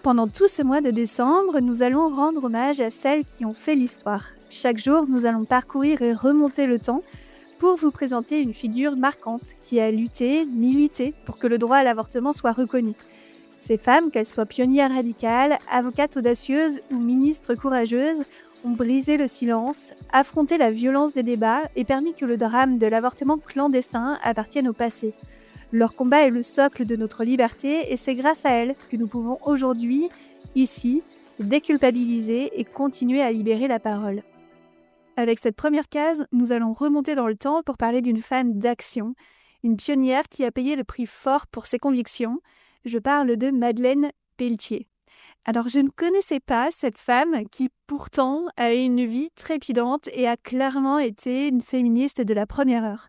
Pendant tout ce mois de décembre, nous allons rendre hommage à celles qui ont fait l'histoire. Chaque jour, nous allons parcourir et remonter le temps pour vous présenter une figure marquante qui a lutté, milité pour que le droit à l'avortement soit reconnu. Ces femmes, qu'elles soient pionnières radicales, avocates audacieuses ou ministres courageuses, ont brisé le silence, affronté la violence des débats et permis que le drame de l'avortement clandestin appartienne au passé. Leur combat est le socle de notre liberté et c'est grâce à elles que nous pouvons aujourd'hui, ici, déculpabiliser et continuer à libérer la parole. Avec cette première case, nous allons remonter dans le temps pour parler d'une femme d'action, une pionnière qui a payé le prix fort pour ses convictions. Je parle de Madeleine Pelletier. Alors, je ne connaissais pas cette femme qui, pourtant, a eu une vie trépidante et a clairement été une féministe de la première heure.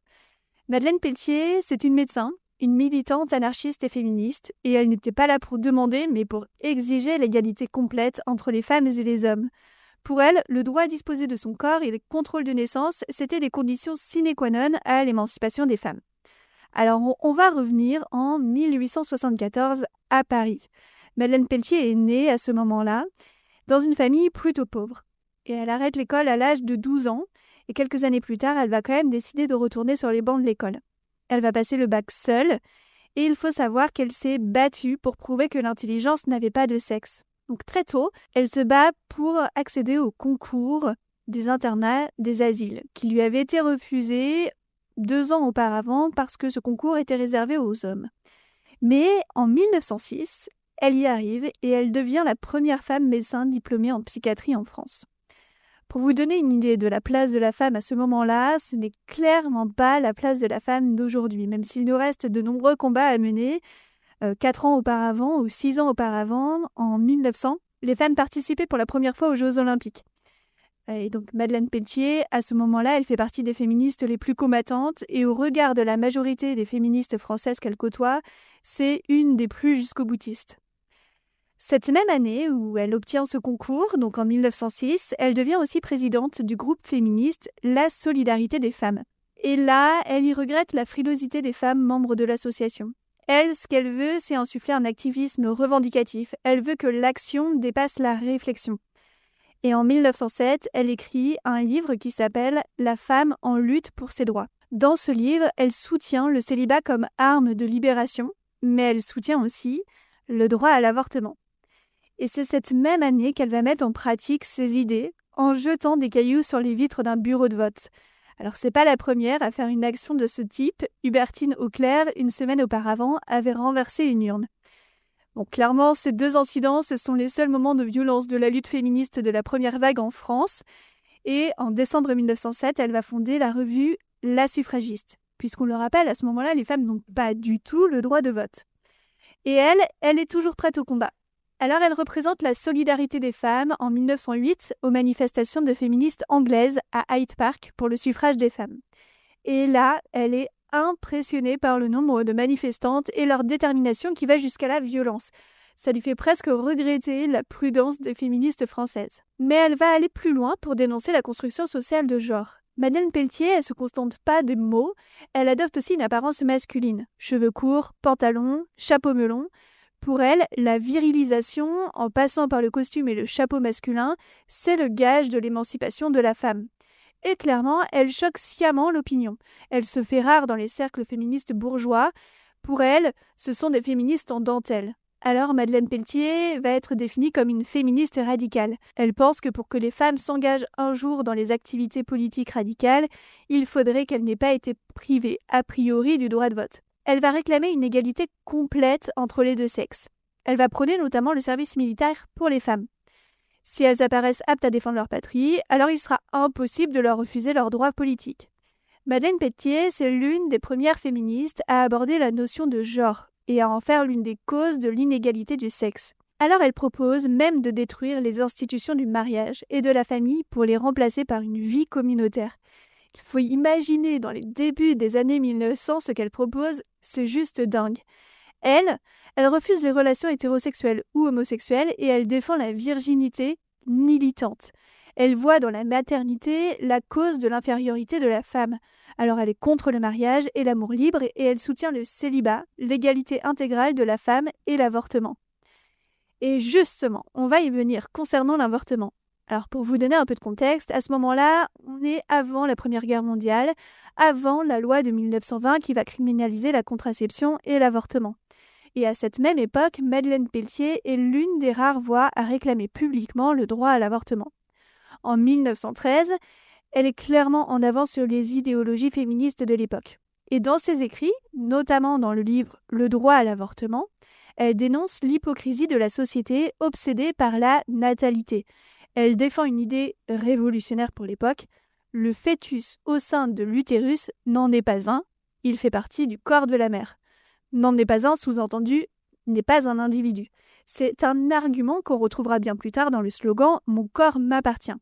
Madeleine Pelletier, c'est une médecin, une militante anarchiste et féministe, et elle n'était pas là pour demander, mais pour exiger l'égalité complète entre les femmes et les hommes. Pour elle, le droit à disposer de son corps et le contrôle de naissance, c'était des conditions sine qua non à l'émancipation des femmes. Alors, on va revenir en 1874 à Paris. Madeleine Pelletier est née à ce moment-là dans une famille plutôt pauvre. Et elle arrête l'école à l'âge de 12 ans, et quelques années plus tard, elle va quand même décider de retourner sur les bancs de l'école. Elle va passer le bac seule, et il faut savoir qu'elle s'est battue pour prouver que l'intelligence n'avait pas de sexe. Donc très tôt, elle se bat pour accéder au concours des internats des asiles, qui lui avait été refusé 2 ans auparavant parce que ce concours était réservé aux hommes. Mais en 1906, elle y arrive et elle devient la première femme médecin diplômée en psychiatrie en France. Pour vous donner une idée de la place de la femme à ce moment-là, ce n'est clairement pas la place de la femme d'aujourd'hui, même s'il nous reste de nombreux combats à mener. 4 ans auparavant ou 6 ans auparavant, en 1900, les femmes participaient pour la première fois aux Jeux Olympiques. Et donc Madeleine Pelletier, à ce moment-là, elle fait partie des féministes les plus combattantes et au regard de la majorité des féministes françaises qu'elle côtoie, c'est une des plus jusqu'au-boutistes. Cette même année où elle obtient ce concours, donc en 1906, elle devient aussi présidente du groupe féministe La Solidarité des femmes. Et là, elle y regrette la frilosité des femmes membres de l'association. Elle, ce qu'elle veut, c'est insuffler un activisme revendicatif. Elle veut que l'action dépasse la réflexion. Et en 1907, elle écrit un livre qui s'appelle « La femme en lutte pour ses droits ». Dans ce livre, elle soutient le célibat comme arme de libération, mais elle soutient aussi le droit à l'avortement. Et c'est cette même année qu'elle va mettre en pratique ses idées en jetant des cailloux sur les vitres d'un bureau de vote. Alors, c'est pas la première à faire une action de ce type. Hubertine Auclair, une semaine auparavant, avait renversé une urne. Bon, clairement, ces 2 incidents, ce sont les seuls moments de violence de la lutte féministe de la première vague en France. Et en décembre 1907, elle va fonder la revue La Suffragiste. Puisqu'on le rappelle, à ce moment-là, les femmes n'ont pas du tout le droit de vote. Et elle est toujours prête au combat. Alors, elle représente la solidarité des femmes en 1908 aux manifestations de féministes anglaises à Hyde Park pour le suffrage des femmes. Et là, elle est impressionnée par le nombre de manifestantes et leur détermination qui va jusqu'à la violence. Ça lui fait presque regretter la prudence des féministes françaises. Mais elle va aller plus loin pour dénoncer la construction sociale de genre. Madeleine Pelletier, elle se contente pas de mots, elle adopte aussi une apparence masculine. Cheveux courts, pantalon, chapeau melon. Pour elle, la virilisation, en passant par le costume et le chapeau masculin, c'est le gage de l'émancipation de la femme. Et clairement, elle choque sciemment l'opinion. Elle se fait rare dans les cercles féministes bourgeois. Pour elle, ce sont des féministes en dentelle. Alors Madeleine Pelletier va être définie comme une féministe radicale. Elle pense que pour que les femmes s'engagent un jour dans les activités politiques radicales, il faudrait qu'elles n'aient pas été privées a priori du droit de vote. Elle va réclamer une égalité complète entre les 2 sexes. Elle va prôner notamment le service militaire pour les femmes. Si elles apparaissent aptes à défendre leur patrie, alors il sera impossible de leur refuser leurs droits politiques. Madeleine Pelletier, c'est l'une des premières féministes à aborder la notion de genre et à en faire l'une des causes de l'inégalité du sexe. Alors elle propose même de détruire les institutions du mariage et de la famille pour les remplacer par une vie communautaire. Il faut imaginer dans les débuts des années 1900 ce qu'elle propose, c'est juste dingue. Elle refuse les relations hétérosexuelles ou homosexuelles et elle défend la virginité militante. Elle voit dans la maternité la cause de l'infériorité de la femme. Alors elle est contre le mariage et l'amour libre et elle soutient le célibat, l'égalité intégrale de la femme et l'avortement. Et justement, on va y venir concernant l'avortement. Alors pour vous donner un peu de contexte, à ce moment-là, on est avant la Première Guerre mondiale, avant la loi de 1920 qui va criminaliser la contraception et l'avortement. Et à cette même époque, Madeleine Pelletier est l'une des rares voix à réclamer publiquement le droit à l'avortement. En 1913, elle est clairement en avance sur les idéologies féministes de l'époque. Et dans ses écrits, notamment dans le livre « Le droit à l'avortement », elle dénonce l'hypocrisie de la société obsédée par la natalité. Elle défend une idée révolutionnaire pour l'époque. Le fœtus au sein de l'utérus n'en est pas un, il fait partie du corps de la mère. N'en est pas un, sous-entendu, n'est pas un individu. C'est un argument qu'on retrouvera bien plus tard dans le slogan « Mon corps m'appartient ».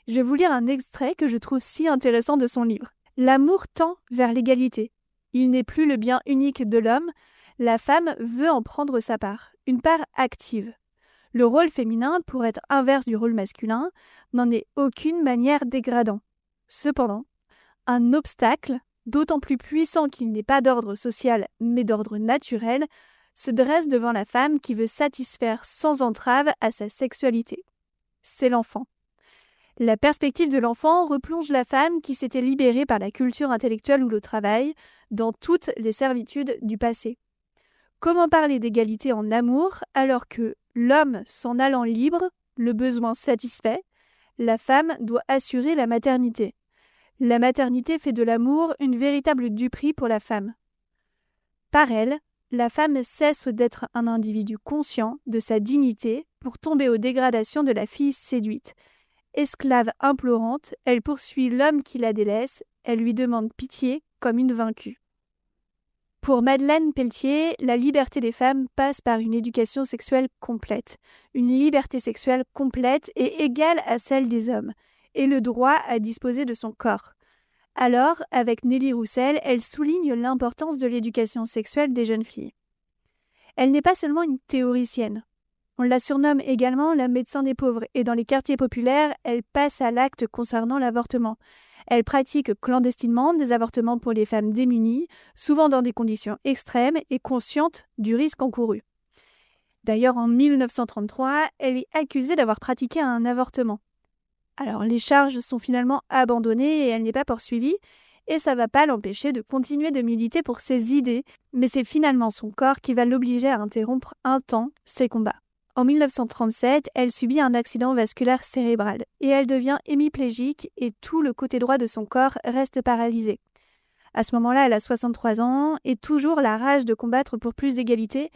Je vais vous lire un extrait que je trouve si intéressant de son livre. « L'amour tend vers l'égalité. Il n'est plus le bien unique de l'homme. La femme veut en prendre sa part, une part active. Le rôle féminin, pour être inverse du rôle masculin, n'en est aucune manière dégradant. Cependant, un obstacle, d'autant plus puissant qu'il n'est pas d'ordre social mais d'ordre naturel, se dresse devant la femme qui veut satisfaire sans entrave à sa sexualité. C'est l'enfant. La perspective de l'enfant replonge la femme qui s'était libérée par la culture intellectuelle ou le travail dans toutes les servitudes du passé. Comment parler d'égalité en amour alors que l'homme s'en allant libre, le besoin satisfait, la femme doit assurer la maternité. La maternité fait de l'amour une véritable duperie pour la femme. Par elle, la femme cesse d'être un individu conscient de sa dignité pour tomber aux dégradations de la fille séduite. Esclave implorante, elle poursuit l'homme qui la délaisse, elle lui demande pitié comme une vaincue. Pour Madeleine Pelletier, la liberté des femmes passe par une éducation sexuelle complète, une liberté sexuelle complète et égale à celle des hommes, et le droit à disposer de son corps. Alors, avec Nelly Roussel, elle souligne l'importance de l'éducation sexuelle des jeunes filles. Elle n'est pas seulement une théoricienne. On la surnomme également la médecin des pauvres, et dans les quartiers populaires, elle passe à l'acte concernant l'avortement. Elle pratique clandestinement des avortements pour les femmes démunies, souvent dans des conditions extrêmes et conscientes du risque encouru. D'ailleurs, en 1933, elle est accusée d'avoir pratiqué un avortement. Alors, les charges sont finalement abandonnées et elle n'est pas poursuivie, et ça ne va pas l'empêcher de continuer de militer pour ses idées, mais c'est finalement son corps qui va l'obliger à interrompre un temps ses combats. En 1937, elle subit un accident vasculaire cérébral et elle devient hémiplégique et tout le côté droit de son corps reste paralysé. À ce moment-là, elle a 63 ans et toujours la rage de combattre pour plus d'égalité,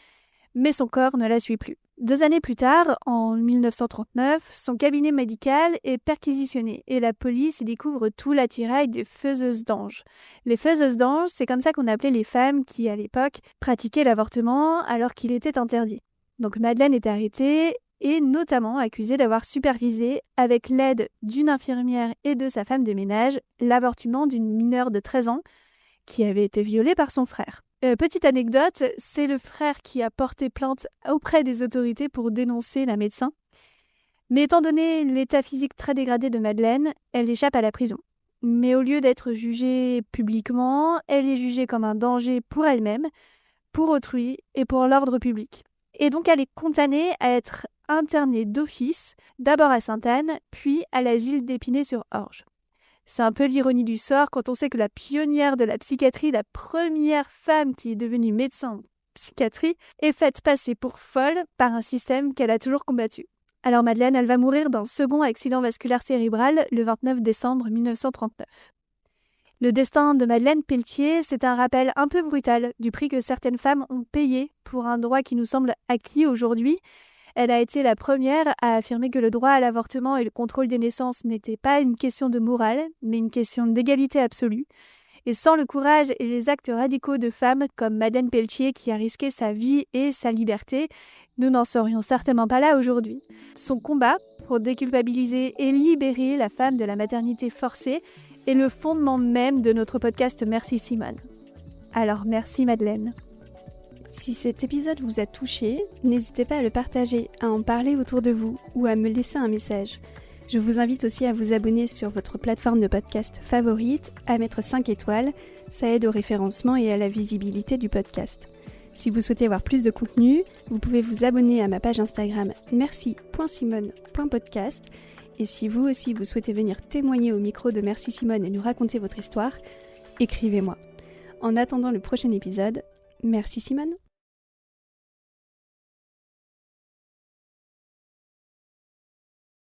mais son corps ne la suit plus. 2 années plus tard, en 1939, son cabinet médical est perquisitionné et la police y découvre tout l'attirail des faiseuses d'anges. Les faiseuses d'anges, c'est comme ça qu'on appelait les femmes qui, à l'époque, pratiquaient l'avortement alors qu'il était interdit. Donc Madeleine est arrêtée et notamment accusée d'avoir supervisé, avec l'aide d'une infirmière et de sa femme de ménage, l'avortement d'une mineure de 13 ans qui avait été violée par son frère. Petite anecdote, c'est le frère qui a porté plainte auprès des autorités pour dénoncer la médecin. Mais étant donné l'état physique très dégradé de Madeleine, elle échappe à la prison. Mais au lieu d'être jugée publiquement, elle est jugée comme un danger pour elle-même, pour autrui et pour l'ordre public. Et donc elle est condamnée à être internée d'office, d'abord à Sainte-Anne, puis à l'asile d'Épinay-sur-Orge. C'est un peu l'ironie du sort quand on sait que la pionnière de la psychiatrie, la première femme qui est devenue médecin en psychiatrie, est faite passer pour folle par un système qu'elle a toujours combattu. Alors Madeleine, elle va mourir d'un second accident vasculaire cérébral le 29 décembre 1939. Le destin de Madeleine Pelletier, c'est un rappel un peu brutal du prix que certaines femmes ont payé pour un droit qui nous semble acquis aujourd'hui. Elle a été la première à affirmer que le droit à l'avortement et le contrôle des naissances n'étaient pas une question de morale, mais une question d'égalité absolue. Et sans le courage et les actes radicaux de femmes comme Madeleine Pelletier qui a risqué sa vie et sa liberté, nous n'en serions certainement pas là aujourd'hui. Son combat pour déculpabiliser et libérer la femme de la maternité forcée est le fondement même de notre podcast Merci Simone. Alors merci Madeleine. Si cet épisode vous a touché, n'hésitez pas à le partager, à en parler autour de vous ou à me laisser un message. Je vous invite aussi à vous abonner sur votre plateforme de podcast favorite, à mettre 5 étoiles, ça aide au référencement et à la visibilité du podcast. Si vous souhaitez avoir plus de contenu, vous pouvez vous abonner à ma page Instagram merci.simone.podcast. Et si vous aussi vous souhaitez venir témoigner au micro de Merci Simone et nous raconter votre histoire, écrivez-moi. En attendant le prochain épisode, merci Simone.